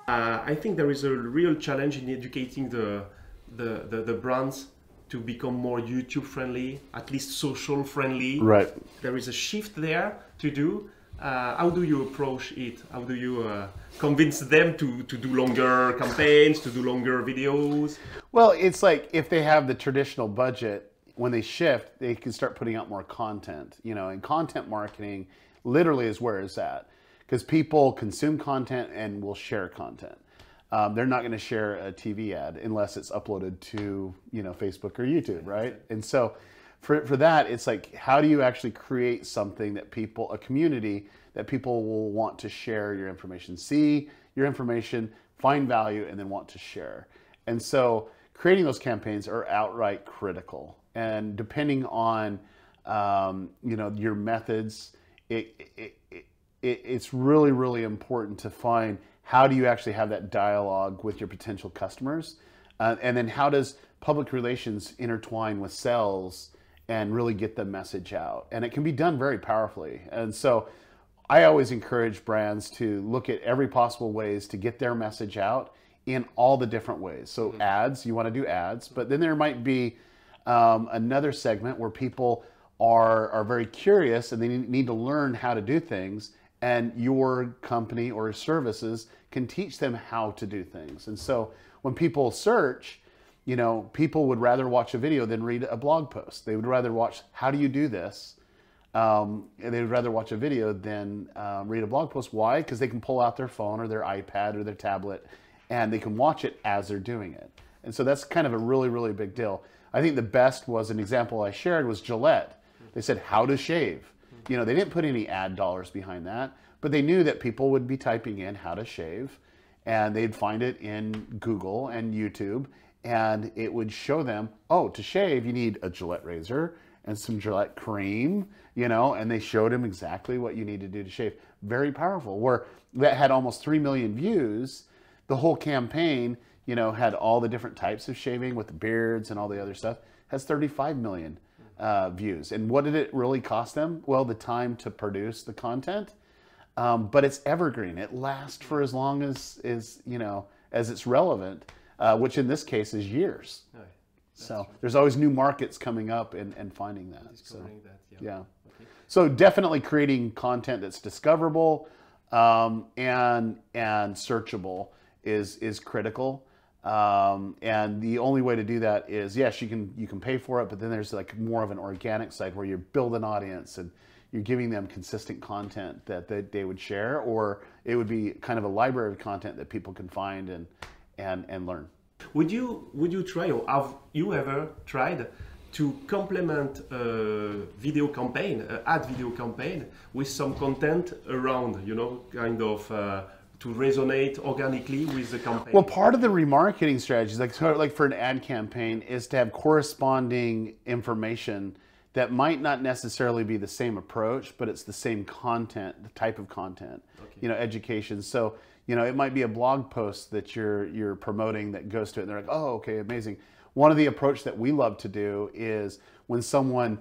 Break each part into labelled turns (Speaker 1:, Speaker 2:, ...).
Speaker 1: I think there is a real challenge in educating the brands to become more YouTube friendly, at least social friendly.
Speaker 2: Right.
Speaker 1: There is a shift there to do. How do you approach it? How do you convince them to do longer campaigns, to do longer videos?
Speaker 2: Well, it's like if they have the traditional budget, when they shift, they can start putting out more content. You know, and content marketing literally is where it's at. Because people consume content and will share content. They're not going to share a TV ad unless it's uploaded to, you know, Facebook or YouTube, right? And so for that, it's like, how do you actually create something that people, a community that people will want to share your information, see your information, find value, and then want to share. And so creating those campaigns are outright critical. And depending on, you know, your methods, it's really, really important to find how do you actually have that dialogue with your potential customers? And then how does public relations intertwine with sales and really get the message out? And it can be done very powerfully. And so I always encourage brands to look at every possible ways to get their message out in all the different ways. So ads, you want to do ads, but then there might be another segment where people are very curious and they need to learn how to do things, and your company or services can teach them how to do things. And so when people search, you know, people would rather watch a video than read a blog post. They would rather watch, how do you do this? And they would rather watch a video than read a blog post. Why? Because they can pull out their phone or their iPad or their tablet and they can watch it as they're doing it. And so that's kind of a really, really big deal. I think the best was, an example I shared was Gillette. They said, how to shave. You know, they didn't put any ad dollars behind that, but they knew that people would be typing in how to shave and they'd find it in Google and YouTube, and it would show them, oh, to shave, you need a Gillette razor and some Gillette cream, you know, and they showed him exactly what you need to do to shave. Very powerful. Where that had almost 3 million views, the whole campaign, you know, had all the different types of shaving with the beards and all the other stuff, has 35 million views. And what did it really cost them? Well, the time to produce the content, but it's evergreen. It lasts for as long as you know, as it's relevant, which in this case is years. Right. So true. There's always new markets coming up and finding that. Yeah. Okay. So definitely creating content that's discoverable and searchable is critical. And the only way to do that is, yes, you can pay for it, but then there's like more of an organic side where you build an audience and you're giving them consistent content that they would share, or it would be kind of a library of content that people can find and learn.
Speaker 1: Would you try, or have you ever tried to complement a video campaign, an ad video campaign, with some content around, you know, kind of to resonate organically with the campaign?
Speaker 2: Well, part of the remarketing strategies, like for an ad campaign, is to have corresponding information that might not necessarily be the same approach, but it's the same content, the type of content, okay. You know, education. So, you know, it might be a blog post that you're promoting that goes to it, and they're like, oh, okay, amazing. One of the approach that we love to do is when someone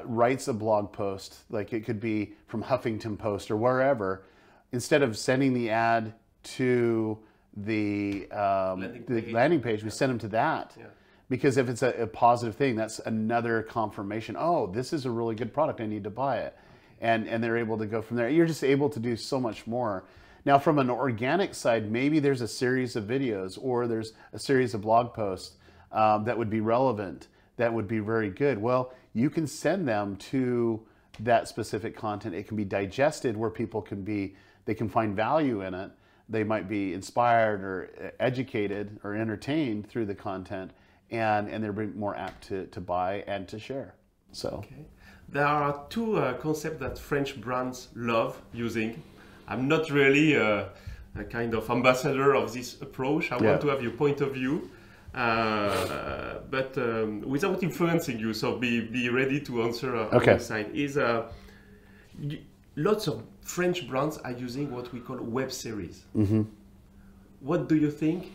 Speaker 2: writes a blog post, like it could be from Huffington Post or wherever, instead of sending the ad to the landing page, we send them to that. Yeah. Because if it's a positive thing, that's another confirmation. Oh, this is a really good product. I need to buy it. And they're able to go from there. You're just able to do so much more. Now, from an organic side, maybe there's a series of videos or there's a series of blog posts that would be relevant, that would be very good. Well, you can send them to that specific content. It can be digested where people they can find value in it. They might be inspired or educated or entertained through the content, and they're more apt to buy and to share. So,
Speaker 1: okay. There are two concepts that French brands love using. I'm not really a kind of ambassador of this approach. I want to have your point of view, but without influencing you. So be ready to answer on your side. Lots of French brands are using what we call web series. Mm-hmm. What do you think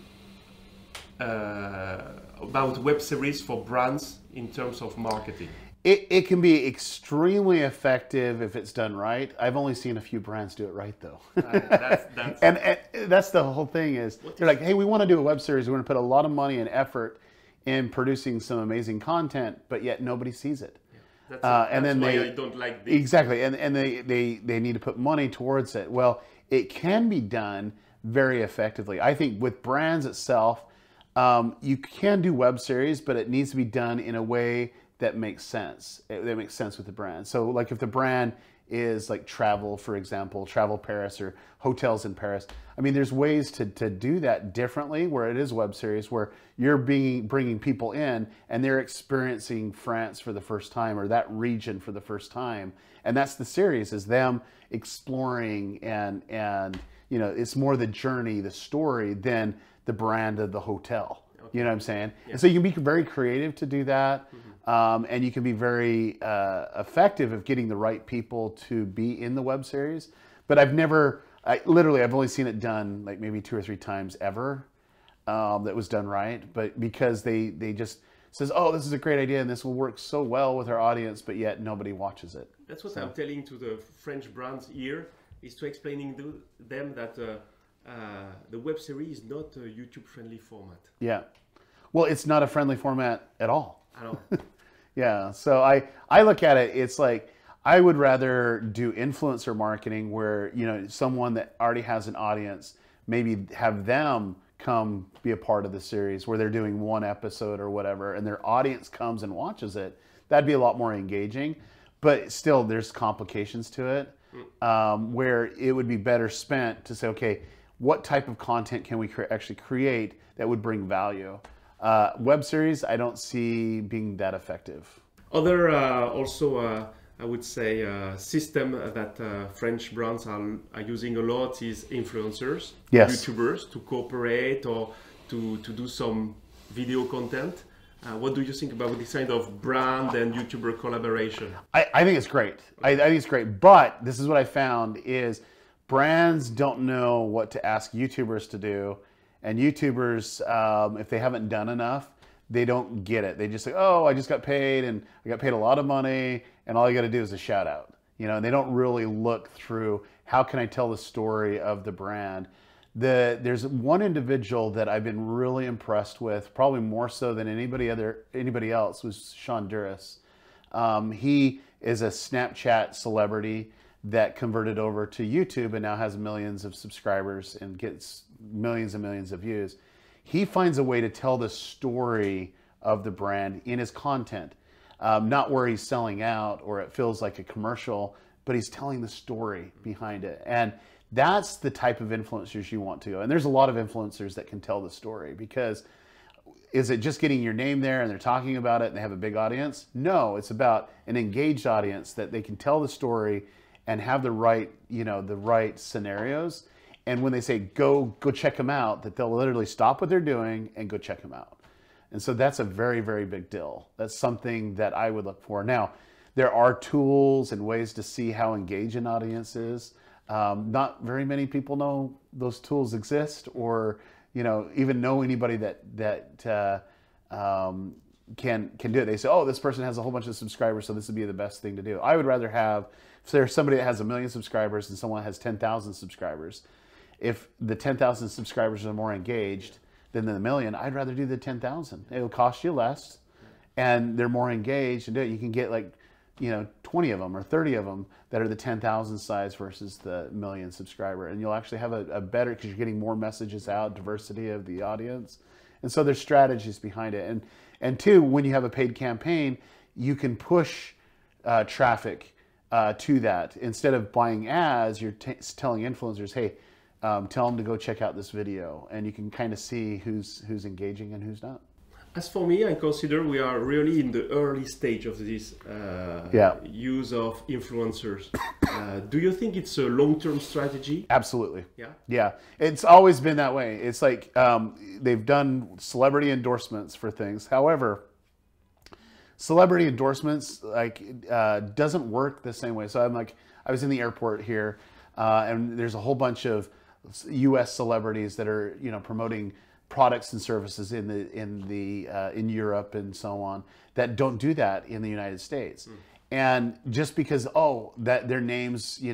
Speaker 1: about web series for brands in terms of marketing?
Speaker 2: It can be extremely effective if it's done right. I've only seen a few brands do it right, though. And that's the whole thing is, they're like, hey, we want to do a web series. We want to put a lot of money and effort in producing some amazing content, but yet nobody sees it.
Speaker 1: Yeah. That's why I don't like this.
Speaker 2: Exactly, and they need to put money towards it. Well, it can be done very effectively. I think with brands itself, you can do web series, but it needs to be done in a way that makes sense. That makes sense with the brand. So like if the brand is like travel, for example, Travel Paris or hotels in Paris. I mean, there's ways to do that differently where it is web series, where you're bringing people in and they're experiencing France for the first time or that region for the first time. And that's the series, is them exploring and you know, it's more the journey, the story than the brand of the hotel. Okay. You know what I'm saying? Yeah. And so you can be very creative to do that. And you can be very effective of getting the right people to be in the web series. But I've only seen it done like maybe 2 or 3 times ever that was done right. But because they just says, oh, this is a great idea and this will work so well with our audience, but yet nobody watches it.
Speaker 1: That's what I'm telling to the French brands here, is to explaining to them that the web series is not a YouTube friendly format. Yeah.
Speaker 2: Well, it's not a friendly format at all.
Speaker 1: I know.
Speaker 2: Yeah, so I look at it, it's like I would rather do influencer marketing where, you know, someone that already has an audience, maybe have them come be a part of the series where they're doing 1 episode or whatever and their audience comes and watches it. That'd be a lot more engaging, but still there's complications to it where it would be better spent to say, okay, what type of content can we actually create that would bring value? Web series, I don't see being that effective.
Speaker 1: Other also, I would say, system that French brands are using a lot is influencers,
Speaker 2: yes.
Speaker 1: YouTubers, to cooperate or to do some video content. What do you think about this kind of brand and YouTuber collaboration?
Speaker 2: I think it's great. I think it's great, but this is what I found is brands don't know what to ask YouTubers to do. And YouTubers, if they haven't done enough, they don't get it. They just say, oh, I just got paid and I got paid a lot of money and all you got to do is a shout out. You know, and they don't really look through how can I tell the story of the brand. There's one individual that I've been really impressed with, probably more so than anybody else, was Sean Duras. He is a Snapchat celebrity that converted over to YouTube and now has millions of subscribers and gets millions and millions of views. He finds a way to tell the story of the brand in his content, not where he's selling out or it feels like a commercial, but he's telling the story behind it. And that's the type of influencers you want to go. And there's a lot of influencers that can tell the story, because is it just getting your name there and they're talking about it and they have a big audience? No, it's about an engaged audience that they can tell the story and have the right, you know, the right scenarios. And when they say go check them out, that they'll literally stop what they're doing and go check them out. And so that's a very, very big deal. That's something that I would look for. Now, there are tools and ways to see how engaged an audience is. Not very many people know those tools exist, or you know, even know anybody that can do it. They say, oh, this person has a whole bunch of subscribers, so this would be the best thing to do. I would rather have, if there's somebody that has 1 million subscribers and someone has 10,000 subscribers, if the 10,000 subscribers are more engaged than the 1 million, I'd rather do the 10,000. It'll cost you less, and they're more engaged and do it. You can get like, you know, 20 of them or 30 of them that are the 10,000 size versus the 1 million subscriber, and you'll actually have a better, because you're getting more messages out, diversity of the audience. And so there's strategies behind it. And two, when you have a paid campaign, you can push traffic to that. Instead of buying ads, you're telling influencers, hey, tell them to go check out this video, and you can kind of see who's engaging and who's not.
Speaker 1: As for me, I consider we are really in the early stage of this use of influencers. Do you think it's a long-term strategy?
Speaker 2: Absolutely.
Speaker 1: Yeah.
Speaker 2: Yeah. It's always been that way. It's like they've done celebrity endorsements for things. However, celebrity endorsements doesn't work the same way. So I was in the airport here, and there's a whole bunch of U.S. celebrities that are, you know, promoting products and services in Europe and so on that don't do that in the United States. And just because, that their name's,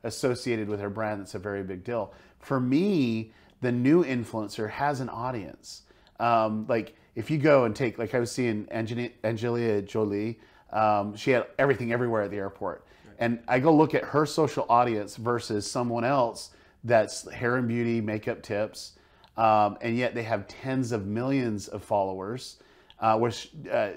Speaker 2: associated with their brand, that's a very big deal. For me, the new influencer has an audience. Like if you go and take, like I was seeing Angelina Jolie, she had everything everywhere at the airport. Right. And I go look at her social audience versus someone else that's hair and beauty, makeup tips, and yet they have tens of millions of followers. Which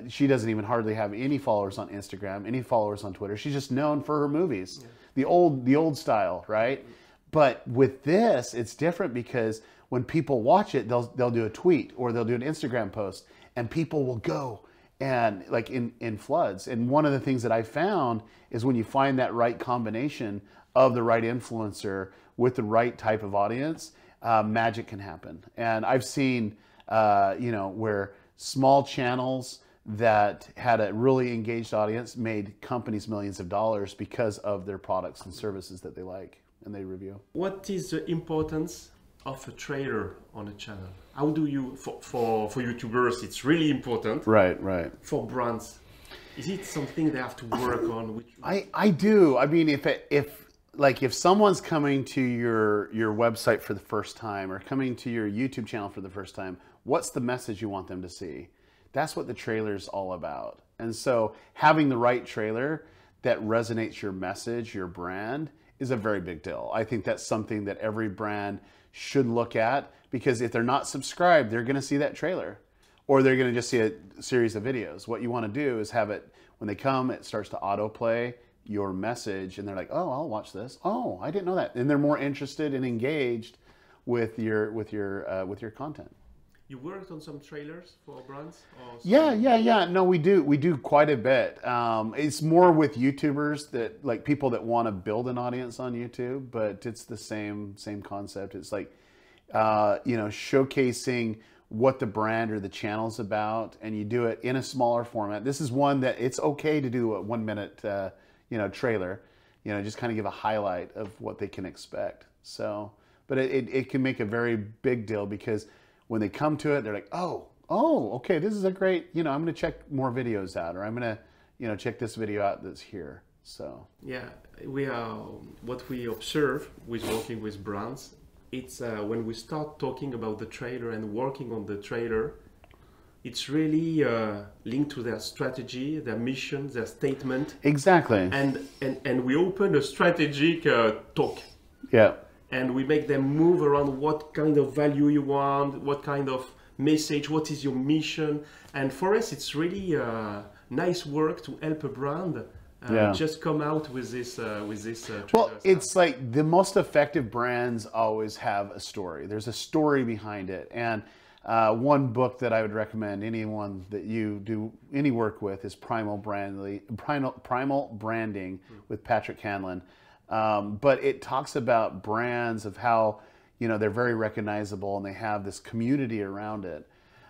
Speaker 2: she doesn't even hardly have any followers on Instagram, any followers on Twitter. She's just known for her movies, the old style, right? But with this, it's different because when people watch it, they'll do a tweet or they'll do an Instagram post, and people will go and like in floods. And one of the things that I found is when you find that right combination of the right influencer with the right type of audience, magic can happen. And I've seen, where small channels that had a really engaged audience made companies millions of dollars because of their products and services that they like and they review.
Speaker 1: What is the importance of a trailer on a channel? How do you, for YouTubers, it's really important.
Speaker 2: Right.
Speaker 1: For brands, is it something they have to work on?
Speaker 2: I do. I mean, if someone's coming to your website for the first time or coming to your YouTube channel for the first time, what's the message you want them to see? That's what the trailer's all about. And so having the right trailer that resonates your message, your brand, is a very big deal. I think that's something that every brand should look at, because if they're not subscribed, they're gonna see that trailer, or they're gonna just see a series of videos. What you wanna do is have it, when they come, it starts to autoplay your message, and they're like, oh, I'll watch this. Oh, I didn't know that. And they're more interested and engaged with your content.
Speaker 1: You worked on some trailers for brands?
Speaker 2: Yeah. No, we do quite a bit. It's more with YouTubers, that like people that want to build an audience on YouTube, but it's the same concept. It's like, showcasing what the brand or the channel's about, and you do it in a smaller format. This is one that it's okay to do a 1 minute, trailer, just kind of give a highlight of what they can expect. So, but it can make a very big deal, because when they come to it, they're like, oh, okay, this is a great, I'm going to check more videos out, or I'm going to, check this video out that's here. So
Speaker 1: yeah, what we observe with working with brands, it's when we start talking about the trailer and working on the trailer, it's really linked to their strategy, their mission, their statement.
Speaker 2: Exactly.
Speaker 1: And we open a strategic talk.
Speaker 2: Yeah.
Speaker 1: And we make them move around what kind of value you want, what kind of message, what is your mission. And for us, it's really nice work to help a brand just come out with this
Speaker 2: well, it's like the most effective brands always have a story. There's a story behind it. And one book that I would recommend anyone that you do any work with is Primal Branding with Patrick Hanlon. But it talks about brands, of how, they're very recognizable and they have this community around it.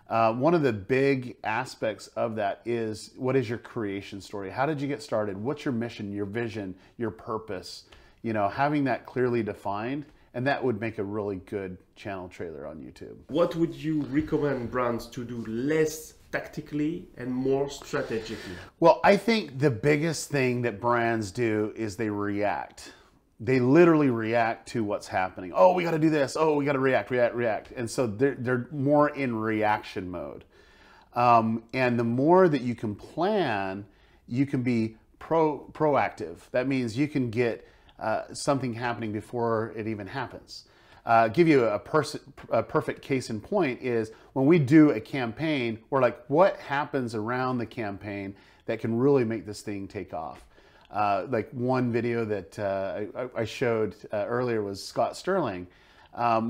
Speaker 2: One of the big aspects of that is, what is your creation story? How did you get started? What's your mission, your vision, your purpose? Having that clearly defined, and that would make a really good channel trailer on YouTube.
Speaker 1: What would you recommend brands to do less tactically and more strategically?
Speaker 2: Well, I think the biggest thing that brands do is they react. They literally react to what's happening. Oh, we got to do this. Oh, we got to react. And so they're more in reaction mode. And the more that you can plan, you can be proactive. That means you can get something happening before it even happens. Give you a perfect case in point is when we do a campaign, we're like, what happens around the campaign that can really make this thing take off? Like one video that I showed earlier was Scott Sterling.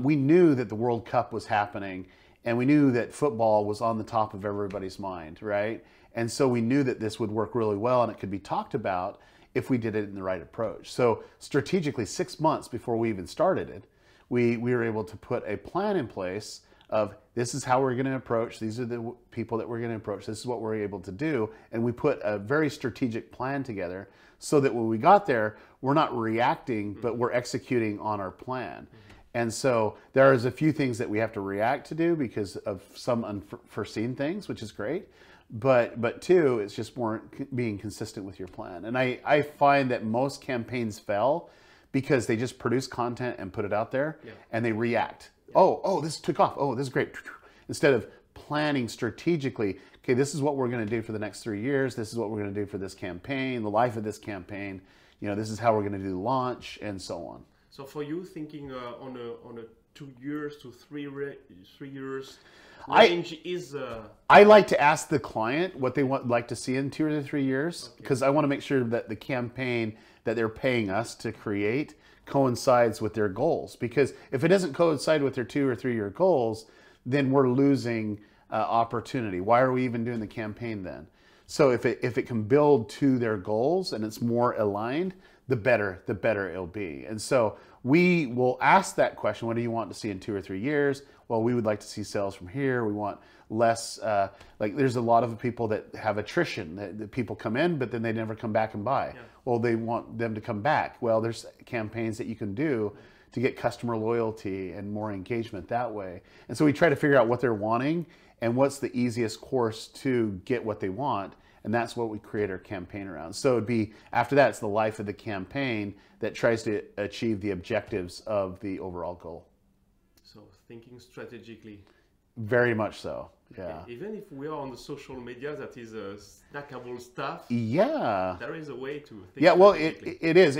Speaker 2: We knew that the World Cup was happening, and we knew that football was on the top of everybody's mind, right? And so we knew that this would work really well and it could be talked about if we did it in the right approach. So strategically, 6 months before we even started it, we were able to put a plan in place of, this is how we're going to approach, these are the people that we're going to approach, this is what we're able to do. And we put a very strategic plan together so that when we got there, we're not reacting, but we're executing on our plan. And so there is a few things that we have to react to do because of some unforeseen things, which is great. But two, it's just more being consistent with your plan. And I find that most campaigns fail because they just produce content and put it out there, and they react. Oh, this took off. Oh, this is great. Instead of planning strategically, okay, this is what we're going to do for the next 3 years. This is what we're going to do for this campaign, the life of this campaign. You know, this is how we're going to do the launch, and so on.
Speaker 1: So for you, thinking on a 2 years to 3 years range is...
Speaker 2: I like to ask the client what they like to see in 2 or 3 years, because I want to make sure that the campaign that they're paying us to create coincides with their goals. Because if it doesn't coincide with their 2 or 3 year goals, then we're losing opportunity. Why are we even doing the campaign then? So if it can build to their goals and it's more aligned, the better it'll be. And so we will ask that question, what do you want to see in 2 or 3 years? Well, we would like to see sales from here. We want less, like there's a lot of people that have attrition, that people come in, but then they never come back and buy. Well, they want them to come back. Well, there's campaigns that you can do to get customer loyalty and more engagement that way. And so we try to figure out what they're wanting and what's the easiest course to get what they want. And that's what we create our campaign around. So it'd be, after that, it's the life of the campaign that tries to achieve the objectives of the overall goal.
Speaker 1: So thinking strategically.
Speaker 2: Very much so, yeah.
Speaker 1: Even if we are on the social media, that is snackable stuff.
Speaker 2: Yeah.
Speaker 1: There is a way to think.
Speaker 2: Yeah, well, it is.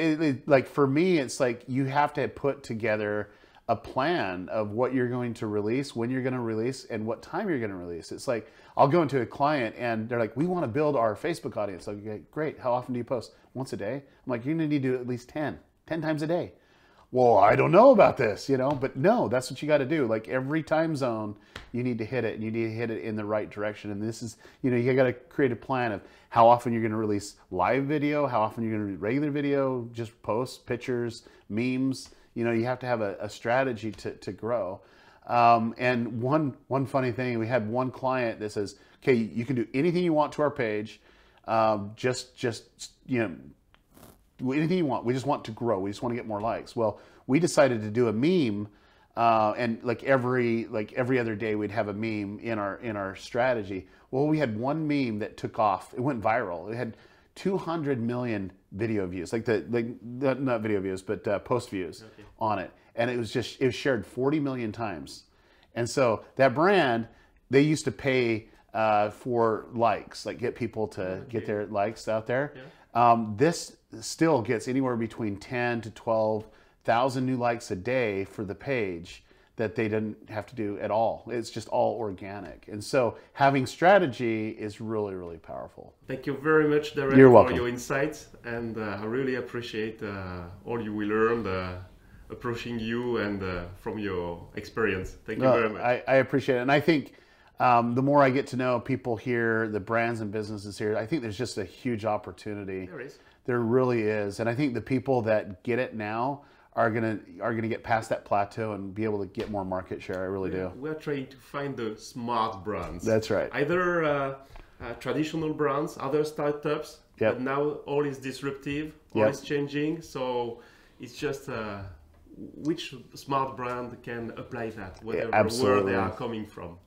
Speaker 2: Like for me, it's like you have to put together a plan of what you're going to release, when you're going to release, and what time you're going to release. It's like, I'll go into a client and they're like, we want to build our Facebook audience. Like, okay, great. How often do you post? Once a day. I'm like, you're going to need to do at least 10 times a day. Well, I don't know about this, you know, but no, that's what you got to do. Like every time zone, you need to hit it, and you need to hit it in the right direction. And this is, you know, you got to create a plan of how often you're going to release live video, how often you're going to do regular video, just posts, pictures, memes. You know, you have to have a strategy to grow. And one funny thing, we had one client that says, okay, you can do anything you want to our page. Just, you know, anything you want. We just want to grow. We just want to get more likes. Well, we decided to do a meme, and like every other day we'd have a meme in our strategy. Well, we had one meme that took off. It went viral. It had 200 million video views, not video views, but post views on it. And it was shared 40 million times. And so that brand, they used to pay for likes, like get people to get their likes out there. This still gets anywhere between 10 to 12,000 new likes a day for the page that they didn't have to do at all. It's just all organic. And so having strategy is really, really powerful.
Speaker 1: Thank you very much, Derral, for your insights. And I really appreciate all you will learn approaching you and from your experience. Thank you very much.
Speaker 2: I appreciate it. And I think the more I get to know people here, the brands and businesses here, I think there's just a huge opportunity.
Speaker 1: There is.
Speaker 2: There really is. And I think the people that get it now are gonna get past that plateau and be able to get more market share. I really do.
Speaker 1: We're trying to find the smart brands.
Speaker 2: That's right.
Speaker 1: Either traditional brands, other startups, but now all is disruptive, all is changing. So it's just which smart brand can apply that, whatever where they are coming from.